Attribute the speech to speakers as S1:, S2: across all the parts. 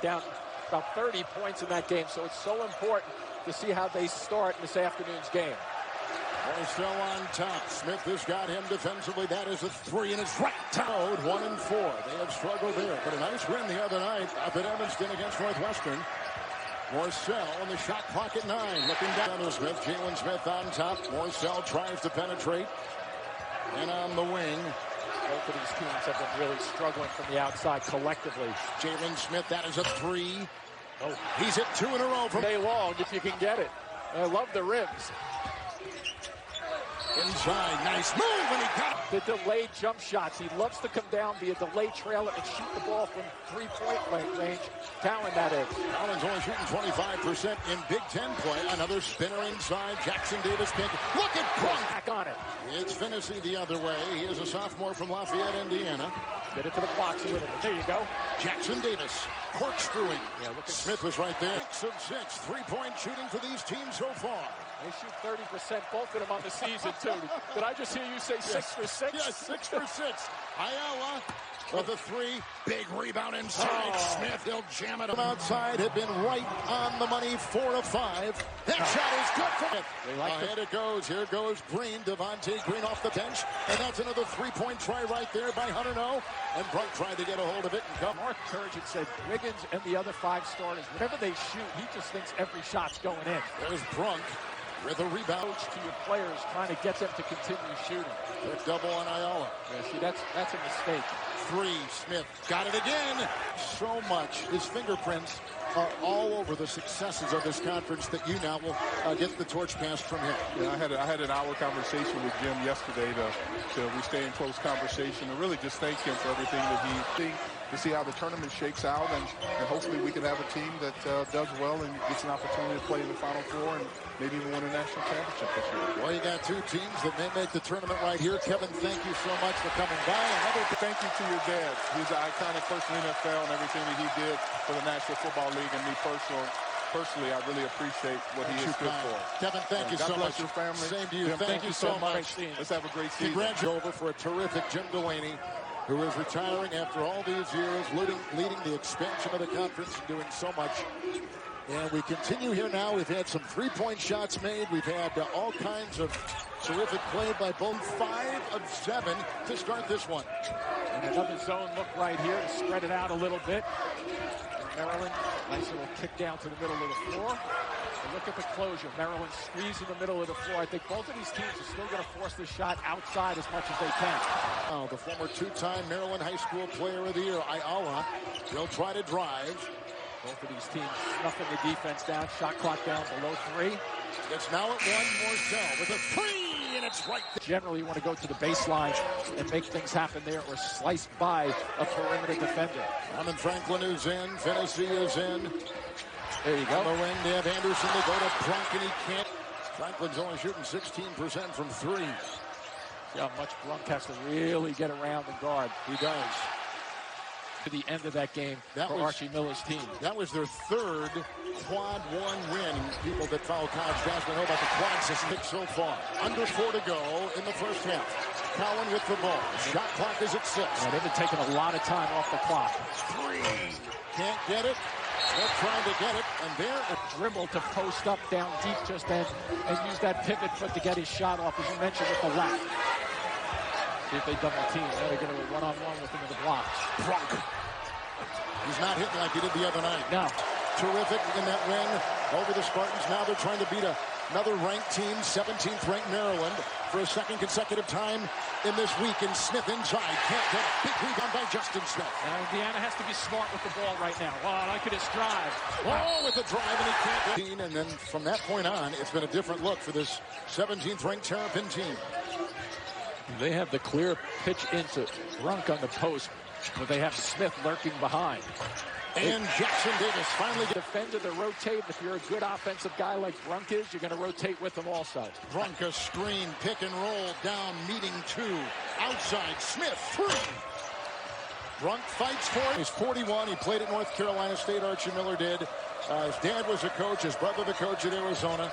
S1: down about 30 points in that game, so it's so important to see how they start in this afternoon's game.
S2: They're still on top. Smith has got him defensively. That is a three, and it's right down. 1-4. They have struggled there, but a nice win the other night up at Evanston against Northwestern. Morcell on the shot clock at 9. Looking down to Smith. Jalen Smith on top. Morcell tries to penetrate. And on the wing.
S1: Both of these teams have been really struggling from the outside collectively.
S2: Jalen Smith, that is a three. Oh, he's hit 2 in a row from
S1: day long if you can get it. I love the ribs.
S2: Inside, nice move, and he got it.
S1: The delayed jump shots. He loves to come down, be a delayed trailer, and shoot the ball from three-point range. Talent, that is.
S2: Allen's only shooting 25% in Big Ten play. Another spinner inside. Jackson Davis can't. Look at Brunk.
S1: Back on it.
S2: It's Finney the other way. He is a sophomore from Lafayette, Indiana.
S1: Get it to the box a little bit. There you go.
S2: Jackson Davis corkscrewing.
S1: Yeah, look at
S2: Smith was right there. 6 of 6 3-point shooting for these teams so far.
S1: They shoot 30%, both of them on the season, too. Did I just hear you say 6 for 6?
S2: Yes, 6 for 6. Ayala with a 3. Big rebound inside. Smith, he'll jam it. Outside had been right on the money. 4 of 5. That shot is good for it. Ahead it goes. Here goes Green. Devontae Green off the bench. And that's another 3-point try right there by Hunter. And Brunk tried to get a hold of it. And come.
S1: Mark Turgeon said Wiggins and the other 5 starters, whenever they shoot, he just thinks every shot's going in.
S2: There's Brunk with a rebound.
S1: To your players, trying to get them to continue shooting.
S2: They're double on Ayala.
S1: Yeah, see, that's a mistake.
S2: 3, Smith got it again. So much. His fingerprints are all over the successes of this conference that you now will get the torch passed from him.
S3: Yeah, I had an hour conversation with Jim yesterday we stay in close conversation and really just thank him for everything that he did to see how the tournament shakes out and hopefully we can have a team that does well and gets an opportunity to play in the Final Four and maybe even win a national championship this year.
S2: Well, you got 2 teams that may make the tournament right here. Kevin, thank you so much for coming by.
S3: Another thank you to your dad. He's an iconic person in the NFL and everything that he did for the National Football League and me personally, I really appreciate what he has stood for.
S2: Kevin, thank you so much.
S3: God bless your family.
S2: Same to you.
S3: Jim,
S2: thank you so much.
S3: Let's have a great season.
S2: Congratulations over for a terrific Jim Delaney, who is retiring after all these years, leading the expansion of the conference and doing so much. And we continue here now. We've had some 3-point shots made. We've had all kinds of terrific play by both. 5 of 7 to start this one.
S1: And another zone look right here to spread it out a little bit. Maryland, nice little kick down to the middle of the floor. And look at the closure. Maryland squeezed in the middle of the floor. I think both of these teams are still going to force this shot outside as much as they can.
S2: The former 2-time Maryland High School Player of the Year, Ayala, will try to drive.
S1: Both of these teams snuffing the defense down. Shot clock down below 3.
S2: It's now at 1. Morcell with a 3, and it's right there.
S1: Generally, you want to go to the baseline and make things happen there or slice by a perimeter defender.
S2: Armin Franklin is in. Finney is in.
S1: There you go.
S2: On the wing, they have Anderson. They go to Brunk, and he can't. Franklin's only shooting 16% from 3.
S1: See how much Brunk has to really get around and guard.
S2: He does.
S1: To the end of that game for Archie Miller's team.
S2: That was their 3rd quad 1 win. People that follow college basketball know about the quad system so far. Under 4 to go in the first half. Cowan with the ball. Shot clock is at 6.
S1: Yeah, they've been taking a lot of time off the clock.
S2: 3. Can't get it. They're trying to get it, and they're
S1: dribble to post up down deep just then and use that pivot foot to get his shot off, as you mentioned, with the left. See if they double team. Now they're going to go one-on-one with him in the block.
S2: Brunk. He's not hitting like he did the other night.
S1: No.
S2: Terrific in that win over the Spartans. Now they're trying to beat another ranked team, 17th ranked Maryland, for a 2nd consecutive time in this week. And Smith inside. Can't get it. Big rebound by Justin Smith.
S1: Now Indiana has to be smart with the ball right now. Wow, look at his drive.
S2: Oh, with the drive, and he can't get it. And then from that point on, it's been a different look for this 17th ranked Terrapin team.
S1: They have the clear pitch into Brunk on the post, but they have Smith lurking behind.
S2: And Jackson Davis finally gets
S1: defender to rotate. If you're a good offensive guy like Brunk is, you're going to rotate with him also.
S2: Brunk a screen, pick and roll, down, meeting 2. Outside, Smith, 3. Brunk fights for it. He's 41. He played at North Carolina State. Archie Miller did. His dad was a coach. His brother the coach at Arizona.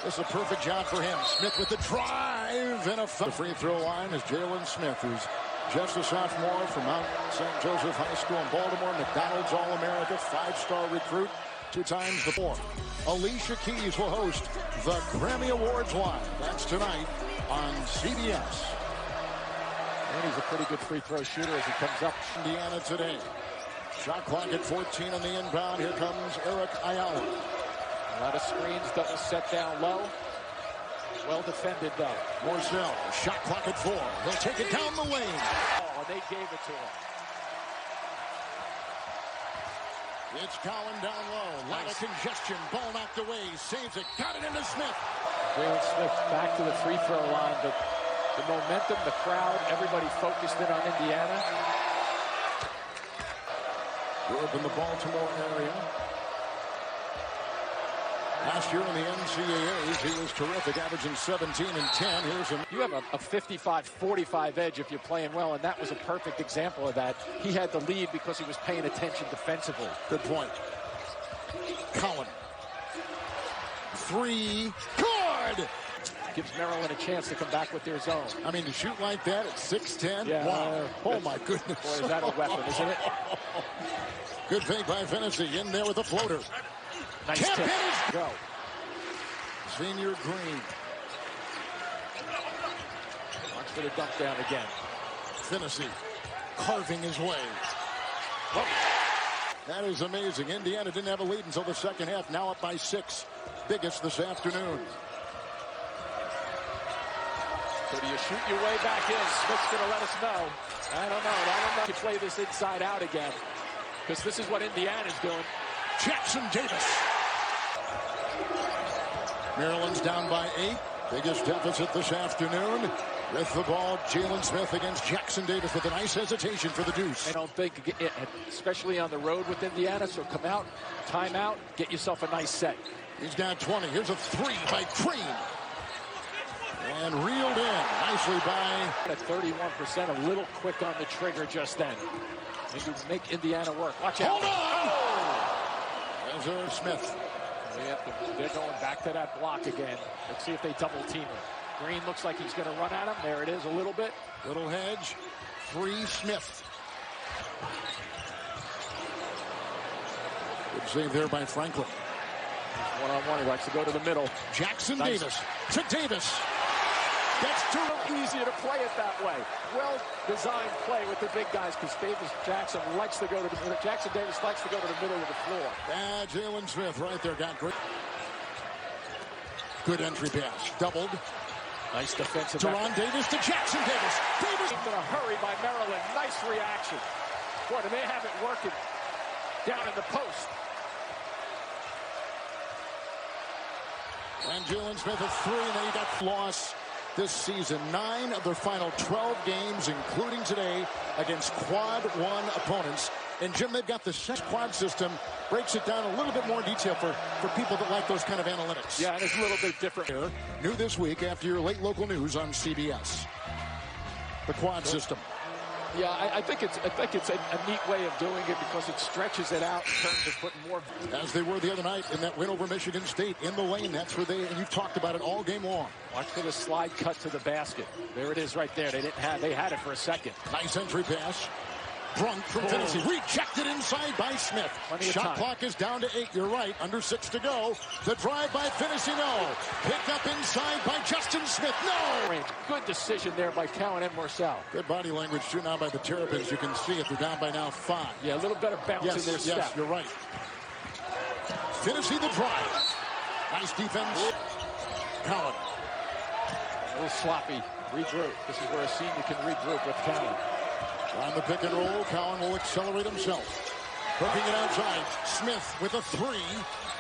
S2: This is a perfect job for him. Smith with the drive and a free throw line is Jalen Smith, who's Just a sophomore from Mount St. Joseph High School in Baltimore. McDonald's All-America, 5-star recruit, 2 times before. Alicia Keys will host the Grammy Awards Live. That's tonight on CBS.
S1: And he's a pretty good free throw shooter as he comes up.
S2: Indiana today. Shot clock at 14 on the inbound. Here comes Eric Ayala.
S1: A lot of screens, double set down low. Well defended though.
S2: Morsell, shot clock at 4. He'll take it down the lane.
S1: Oh, they gave it to him.
S2: It's Cowan down low. Lot of congestion. Ball knocked away. Saves it. Got it into Smith.
S1: Jalen Smith back to the free throw line, but the momentum, the crowd, everybody focused in on Indiana.
S2: Grew up in the Baltimore area. Last year in the NCAAs, he was terrific, averaging 17 and 10.
S1: You have a 55-45 edge if you're playing well, and that was a perfect example of that. He had the lead because he was paying attention defensively.
S2: Good point. Cowan. 3. Good!
S1: Gives Maryland a chance to come back with their zone.
S2: I mean, to shoot like that at 6'10"?
S1: Yeah,
S2: wow. Oh, my goodness.
S1: Boy, is that a weapon, isn't it?
S2: Good fake by Finney in there with a floater.
S1: Nice tip. Go.
S2: Senior Green.
S1: Watch for the dunk down again.
S2: Finney carving his way. Oh. That is amazing. Indiana didn't have a lead until the second half. Now up by 6. Biggest this afternoon.
S1: So do you shoot your way back in? Smith's going to let us know. I don't know. You play this inside out again. Because this is what Indiana's doing.
S2: Jackson Davis. Maryland's down by 8. Biggest deficit this afternoon. With the ball, Jalen Smith against Jackson Davis with a nice hesitation for the deuce.
S1: I don't think, especially on the road with Indiana, so come out, time out, get yourself a nice set.
S2: He's got 20. Here's a 3 by Crean. And reeled in nicely by...
S1: At 31%, a little quick on the trigger just then. Maybe make Indiana work. Watch out.
S2: Hold on! There's Smith.
S1: They're going back to that block again. Let's see if they double team him. Green looks like he's going to run at him. There it is a little bit.
S2: Little hedge. 3 Smith. Good save there by Franklin.
S1: One-on-one. He likes to go to the middle.
S2: Jackson Davis to Davis.
S1: That's too easy to play it that way. Well-designed play with the big guys because Jackson likes to go to the middle. Jackson Davis likes to go to the middle of the floor.
S2: Jalen Smith right there got great. Good entry pass. Doubled.
S1: Nice defensive.
S2: Teron Davis to Jackson Davis. Davis
S1: in a hurry by Maryland. Nice reaction. Boy, do they have it working down in the post.
S2: And Jalen Smith a 3, and then he got loss this season. 9 of their final 12 games, including today, against quad 1 opponents. And Jim, they've got the quad system, breaks it down a little bit more detail for people that like those kind of analytics.
S1: Yeah, and it's a little bit different here.
S2: New this week after your late local news on CBS. The quad system.
S1: Yeah, I think it's a neat way of doing it because it stretches it out in terms of putting more.
S2: As they were the other night in that win over Michigan State in the lane. That's where and you've talked about it all game long.
S1: Watch for the slide cut to the basket. There it is right there. They had it for a second.
S2: Nice entry pass. Brunk from Tennessee. Rejected inside by Smith. Shot clock is down to 8. You're right. Under 6 to go. The drive by Finney. No. Picked up inside by Justin Smith. No.
S1: Good decision there by Cowan and Morsell.
S2: Good body language too now by the Terrapins. You can see it. They're down by now 5.
S1: Yeah, a little better bounce in their step.
S2: Yes, you're right. Finney the drive. Nice defense. Cowan.
S1: A little sloppy. Regroup. This is where a senior can regroup with Cowan.
S2: On the pick and roll, Cowan will accelerate himself. Hooking it outside. Smith with a 3.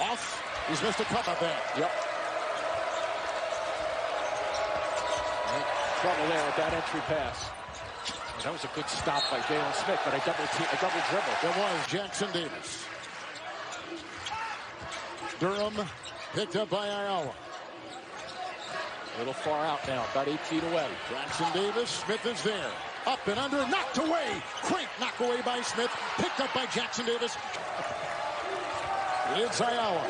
S2: Off. He's missed a couple there.
S1: Yep. Trouble there with that entry pass. That was a good stop by Jalen Smith, but a double dribble.
S2: There was Jackson Davis. Durham picked up by Ayala.
S1: A little far out now, about 8 feet away.
S2: Jackson Davis, Smith is there. Up and under, knocked away. Crank knocked away by Smith. Picked up by Jackson Davis. It's Ayala.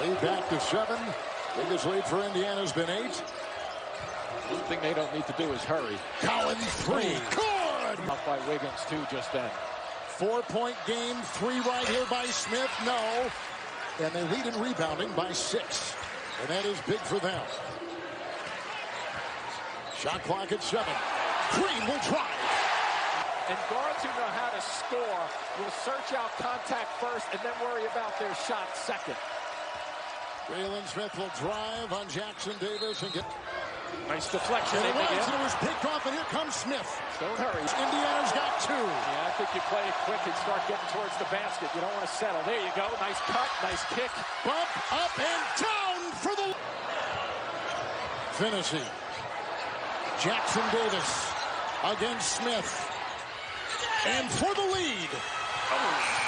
S2: Lead back to 7. Biggest lead for Indiana has been 8.
S1: One thing they don't need to do is hurry.
S2: Cowan three. Good.
S1: Up by Wiggins, too, just then.
S2: 4-point game. 3 right here by Smith. No. And they lead in rebounding by 6. And that is big for them. Shot clock at 7. Green will drive.
S1: And guards who know how to score will search out contact first and then worry about their shot second.
S2: Jalen Smith will drive on Jackson Davis and get...
S1: Nice deflection.
S2: And it was picked off, and here comes Smith.
S1: Don't hurry.
S2: Indiana's got 2.
S1: Yeah, I think you play it quick and start getting towards the basket. You don't want to settle. There you go. Nice cut. Nice kick.
S2: Bump, up, and down for the... Finney. Jackson Davis against Smith. And for the lead.
S1: Oh.